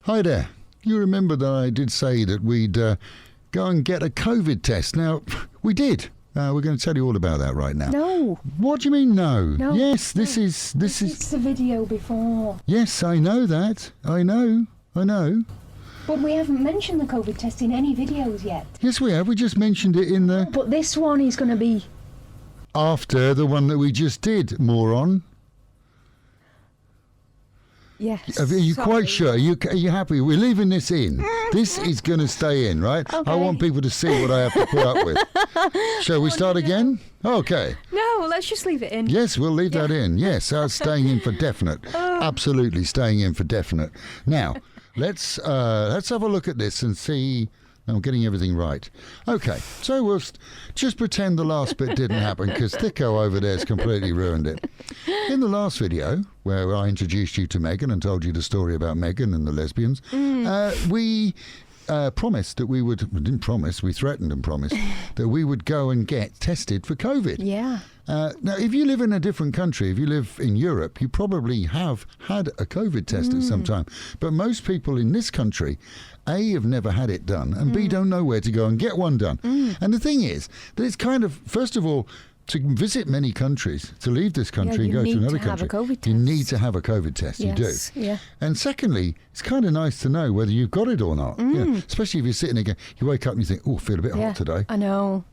Hi there. You remember that I did say that we'd go and get a COVID test. Now, we did. We're going to tell you all about that right now. No. What do you mean, no? No. Yes, this is... It's the video before. Yes, I know that. I know. But we haven't mentioned the COVID test in any videos yet. Yes, we have. We just mentioned it in the... But this one is going to be... After the one that we just did, moron. Yes. Are you quite sure? Are you happy? We're leaving this in. This is going to stay in, right? Okay. I want people to see what I have to put up with. Shall we start again? Okay. No, let's just leave it in. Yes, we'll leave that in. Yes, that's staying in for definite. Absolutely staying in for definite. Now, let's have a look at this and see... I'm getting everything right. Okay, so we'll just pretend the last bit didn't happen because Thicko over there's completely ruined it. In the last video, where I introduced you to Megan and told you the story about Megan and the lesbians, we promised that we threatened and promised that we would go and get tested for COVID. Yeah. Now, if you live in a different country, if you live in Europe, you probably have had a COVID test at some time. But most people in this country, A, have never had it done, and B, don't know where to go and get one done. And the thing is that it's kind of, first of all, to visit many countries, to leave this country and go to another country, you need to have a COVID test. Yes, you do. Yeah. And secondly, it's kind of nice to know whether you've got it or not. You know, especially if you're sitting again, you wake up and you think, oh, I feel a bit hot today. I know.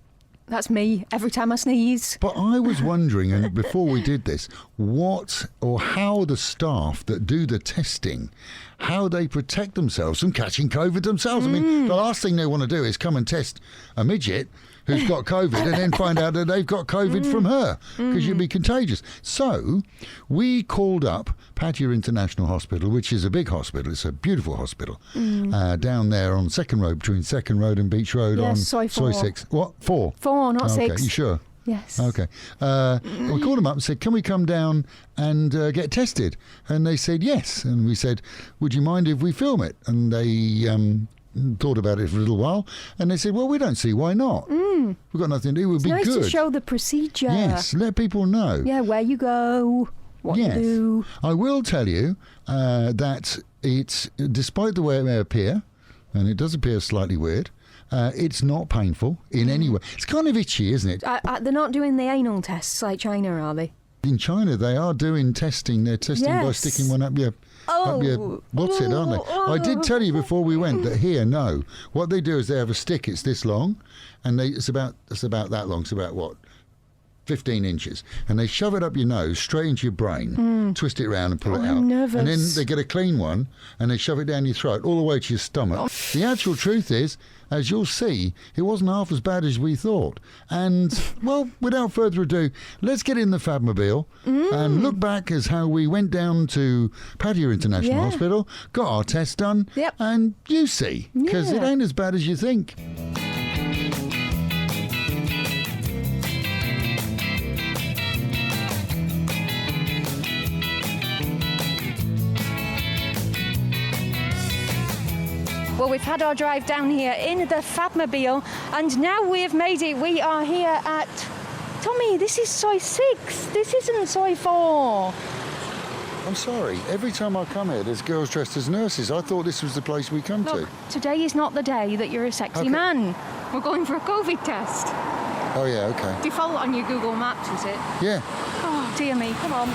That's me every time I sneeze. But I was wondering, and before we did this, what or how the staff that do the testing, how they protect themselves from catching COVID themselves. I mean, the last thing they want to do is come and test a midget who's got COVID and then find out that they've got COVID from her, because you'd be contagious. So we called up Pattaya International Hospital, which is a big hospital. It's a beautiful hospital down there on Second Road, between Second Road and Beach Road on Soy 6. What? 4? 4, not 6. Okay, you sure? Yes. Okay. We called them up and said, can we come down and get tested? And they said yes. And we said, would you mind if we film it? And they thought about it for a little while. And they said, well, we don't see why not. We've got nothing to do. It would be nice good. to show the procedure. Yes, let people know. Yeah, where you go, what you do. I will tell you that it's, despite the way it may appear, and it does appear slightly weird, it's not painful in any way. It's kind of itchy, isn't it? They're not doing the anal tests like China, are they? In China, they are doing testing. They're testing by sticking one up your... what's it, aren't they? I did tell you before we went that here, no. What they do is they have a stick, it's this long, and it's about that long. It's about, what, 15 inches. And they shove it up your nose, straight into your brain, twist it around and pull it out. I'm nervous. And then they get a clean one, and they shove it down your throat, all the way to your stomach. The actual truth is, as you'll see, it wasn't half as bad as we thought. And, well, without further ado, let's get in the Fabmobile and look back as how we went down to Pattaya International Hospital, got our test done, and you see, because it ain't as bad as you think. Well, we've had our drive down here in the Fabmobile, and now we have made it. We are here at... Tommy, this is Soy 6. This isn't Soy 4. I'm sorry. Every time I come here, there's girls dressed as nurses. I thought this was the place we come Look, to. Today is not the day that you're a sexy man. We're going for a COVID test. Oh, yeah, okay. Default on your Google Maps, is it? Yeah. Oh, dear me. Come on.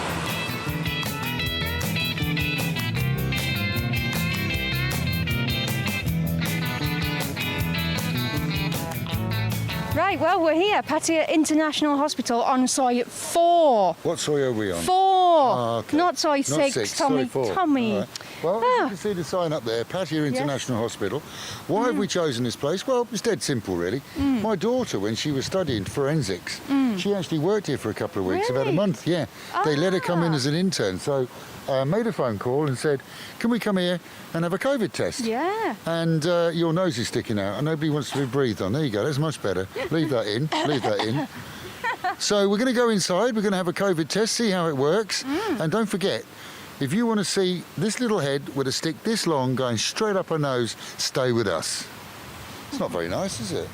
Right, well, we're here, Pattaya International Hospital on Soy 4. What soy are we on? 4. Okay. Not Soy 6, Tommy. Soy 4. Tommy. All right. Well, you can see the sign up there, Pattaya International Hospital. Why have we chosen this place? Well, it's dead simple, really. My daughter, when she was studying forensics, she actually worked here for a couple of weeks, about a month, They let her come in as an intern, so I made a phone call and said, can we come here and have a COVID test? Yeah. And your nose is sticking out and nobody wants to be breathed on. There you go, that's much better. Leave that in, leave that in. So we're going to go inside, we're going to have a COVID test, see how it works. And don't forget, if you want to see this little head with a stick this long going straight up her nose, stay with us. It's not very nice, is it?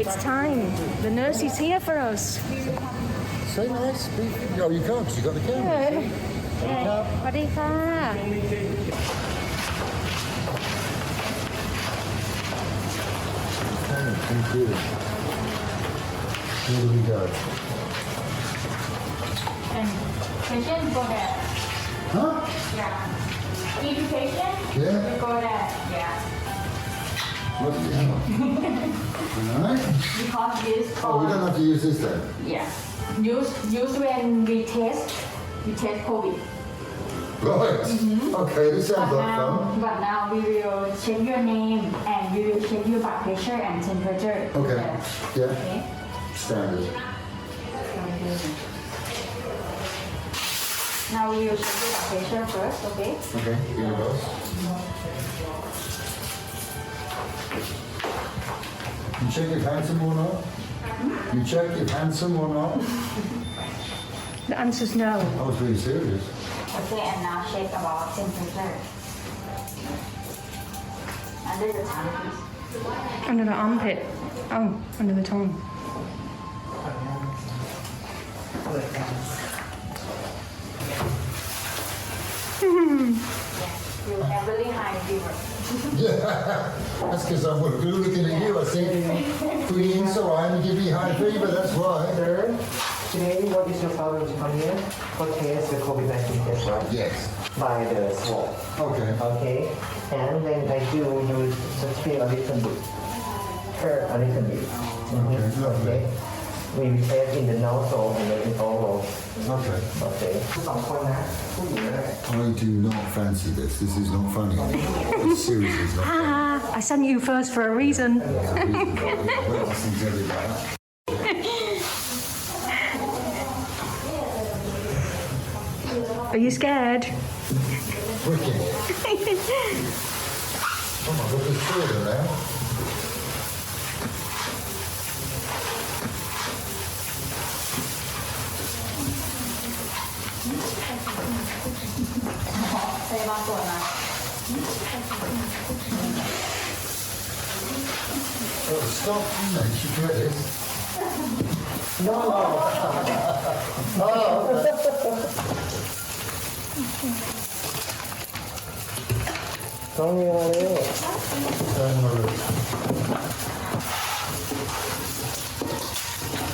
It's time. The nurse is here for us. Say nice. Oh, you can't because you've got the camera. Padika. Thank you. Here we go. And patient go there. Huh? Yeah. If patient, Yeah. you go there. Yeah. What do you have? Alright. Because this Oh, we don't have to use this then? yeah. Use when we test COVID. Right. Okay, this sounds like fun. But now we will check your name and we will check your blood pressure and temperature. Okay. Yeah. Okay. Standard. Now we will check your blood pressure first, okay? Okay, here it goes. You check if handsome or not? You check if handsome or not? The answer's no. I was being serious. Okay, and now check about temperature. Under the tongue, please. Under the armpit. Oh, under the tongue. You have really high fever. Yeah, that's because I'm looking at you. I said, feeling so high and give me high fever, that's why. Sir, today what is your problem to come here? For test the COVID-19 test, right? Yes. By the swab. Okay. Okay. And then I do use the feel a little bit. Hurt a little bit. Okay, lovely. Okay. We test in the nostril and then in oral. Okay. Okay. สองคนนะผู้หญิงนะ I do not fancy this. This is not funny. It's serious, it's not funny. Ah, I sent you first for a reason. There's a reason why we don't listen to everybody. Are you scared? Wicked. Oh my God, there's two of them now. Say about what now? Oh, stop, you know, you should try this. Don't you want to Don't worry.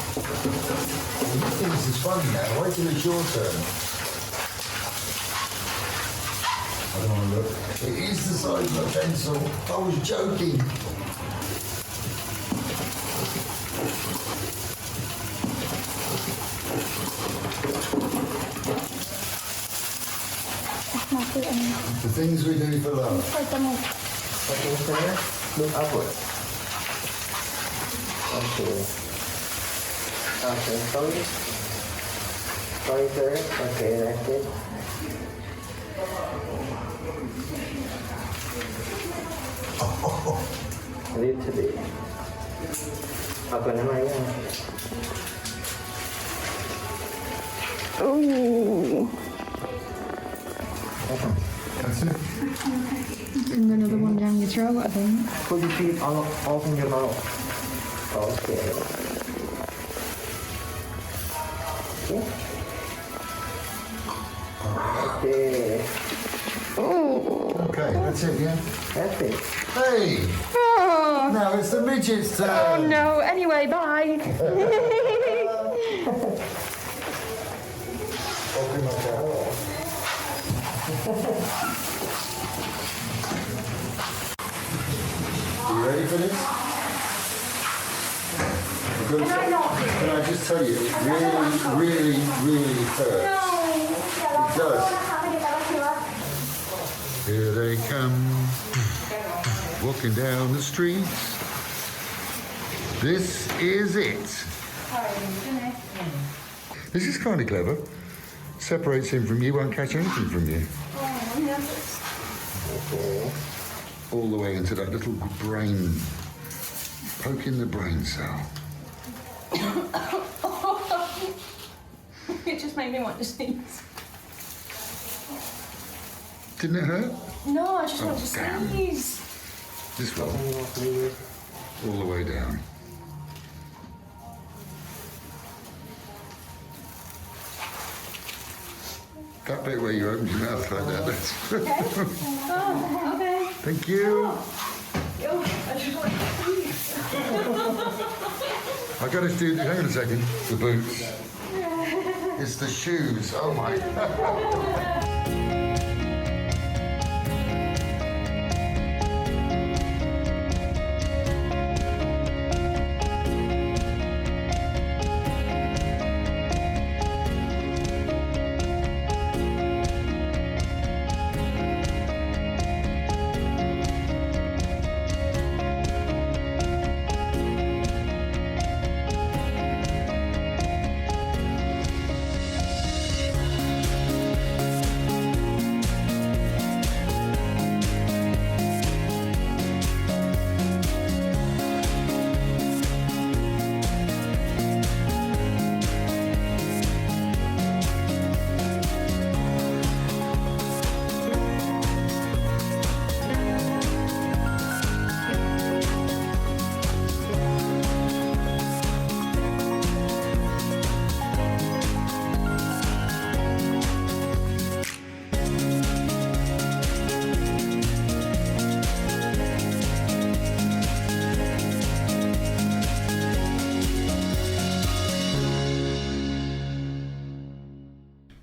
You think this is funny now? Wait till it's your turn. I don't want to look. It is the size of a pencil. I was joking. The things we do for love. Okay, sir. Look upward. Okay. Okay, sorry. Sorry, sir. Okay, that's it. A little bit. เอาตัวนั้นมายัง Ooh. That's it. And another one down your throat, I think. Put your feet all in your mouth. Okay. Okay. Okay, that's it, yeah? That's it. Hey! Oh, Now it's the midget's turn. no. Anyway, bye. Open my door. You ready for this? Can I just tell you, it really hurts. It does. Here they come, walking down the streets. This is it. This is kind of clever. Separates him from you, won't catch anything from you. All the way into that little brain, poking the brain cell. It just made me want to sneeze. Didn't it hurt? No, I just want to damn. sneeze. This one, all the way down. That bit where you open your mouth like that. That's Oh, okay. Thank you. I got to do. Hang on a second. The boots. It's the shoes. Oh my.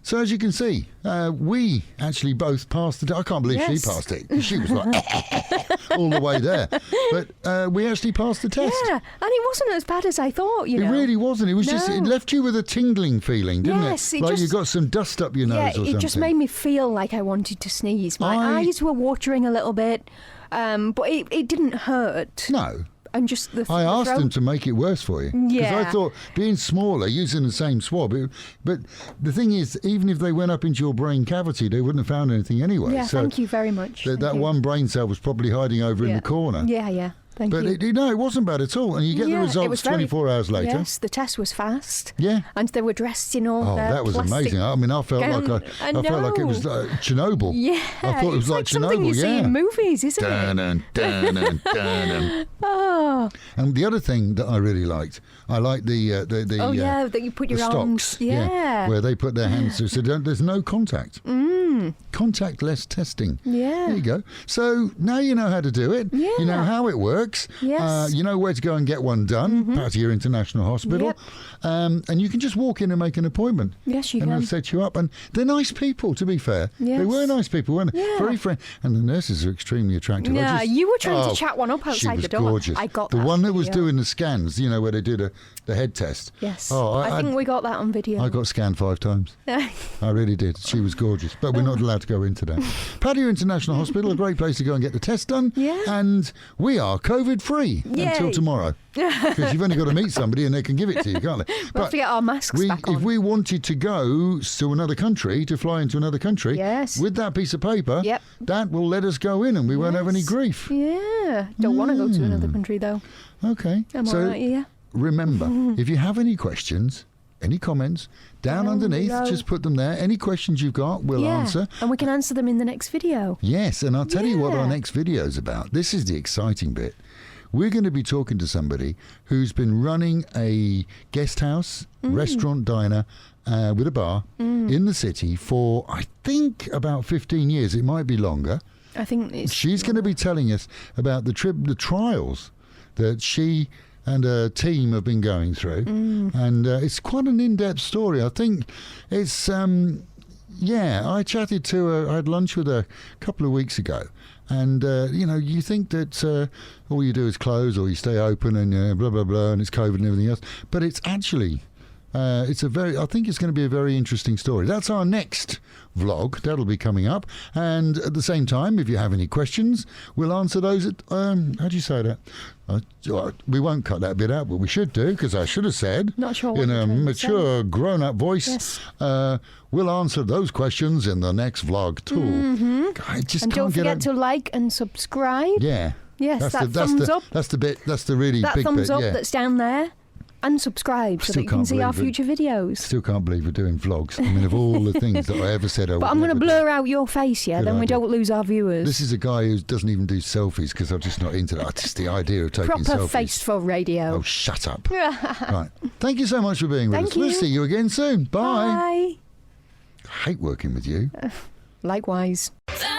So as you can see, we actually both passed the. I can't believe Yes. she passed it. She was like all the way there, but we actually passed the test. Yeah, and it wasn't as bad as I thought, you It know. really wasn't. It was just. It No. left you with a tingling feeling, didn't Yes, it? it Like you just- got some dust up your nose Yeah, or something. it just made me feel like I wanted to sneeze. My I- eyes were watering a little bit, but it didn't hurt. No. And just the I the asked throat. them to make it worse for you. Because I Yeah. thought being smaller, using the same swab. But the thing is, even if they went up into your brain cavity, they wouldn't have found anything anyway. Yeah, so thank you very much. That Thank you. one brain cell was probably hiding over in Yeah. the corner. Yeah, yeah. Thank But you. no, it wasn't bad at all. And you get the Yeah, it results was very- 24 hours later. Yes, the test was fast. Yeah. And they were dressed in all Oh, their that was plastic amazing. I mean, I felt gown. like I felt like it was Chernobyl. Yeah, I thought it was it's like Chernobyl. something you see yeah. in movies, isn't it? Dun-dun, dun-dun, dun-dun. Oh, And the other thing that I really liked, I liked the oh yeah, that you put the your stocks, arms. Yeah. where they put their hands through, so there's no contact. Contactless testing. Yeah. There you go. So now you know how to do it. Yeah. You know how it works. Yes. You know where to go and get one done. Pattaya International Hospital. Yep. And you can just walk in and make an appointment. Yes, you and can. they'll set you up. And they're nice people, to be fair. Yes. They were nice people, weren't they? Yeah. Very friendly. And the nurses are extremely attractive. Yeah, you were trying to chat one up she outside was the door. Gorgeous. I got the that one that was video. doing the scans, you know, where they do the head test. Yes. Oh, I think we got that on video. I got scanned 5 times. I really did. She was gorgeous. But we're not allowed to go into that. Pattaya International Hospital, a great place to go and get the test done. Yeah. And we are COVID-free until Yay. tomorrow. Because you've only got to meet somebody and they can give it to you, can't they? We'll have to get our masks back on. If we wanted to go to another country, to fly into another country, Yes. with that piece of paper, Yep. that will let us go in and we won't have any Yes. grief. Yeah. Don't want to go to another country, though. Okay. I'm so all right here. remember, if you have any questions, any comments, down underneath, below. just put them there. Any questions you've got, we'll Yeah. answer. And we can answer them in the next video. Yes, and I'll tell you what our Yeah. next video is about. This is the exciting bit. We're going to be talking to somebody who's been running a guest house, restaurant, diner with a bar in the city for, I think, about 15 years. It might be longer. I think it's... She's going to be telling us about the trials that she and her team have been going through. And it's quite an in-depth story. I think it's... I chatted to her. I had lunch with her a couple of weeks ago. And, you think that all you do is close or you stay open and blah, blah, blah, and it's COVID and everything else. But it's actually... I think it's going to be a very interesting story. That's our next vlog. That'll be coming up. And at the same time, if you have any questions, we'll answer those at, how do you say that? We won't cut that bit out, but we should do, because I should have said, Not sure what in you're a trying to mature, grown-up voice, Yes. we'll answer those questions in the next vlog too. I just And can't don't get forget out. to like and subscribe. Yeah. Yes, that thumbs up. That's the bit. That's the really That big thumbs bit. up Yeah. that's down there. And subscribe so Still that you can can't see our believe future videos. Still can't believe we're doing vlogs. I mean, of all the things that I ever said, But I'm going to blur out your face, yeah? Good Then we idea. don't lose our viewers. This is a guy who doesn't even do selfies because I'm just not into that. Just the idea of taking Proper selfies. face for radio. Oh, shut up. Right. Thank you so much for being with Thank us. We'll you. see you again soon. Bye. Bye. hate working with you. Likewise. The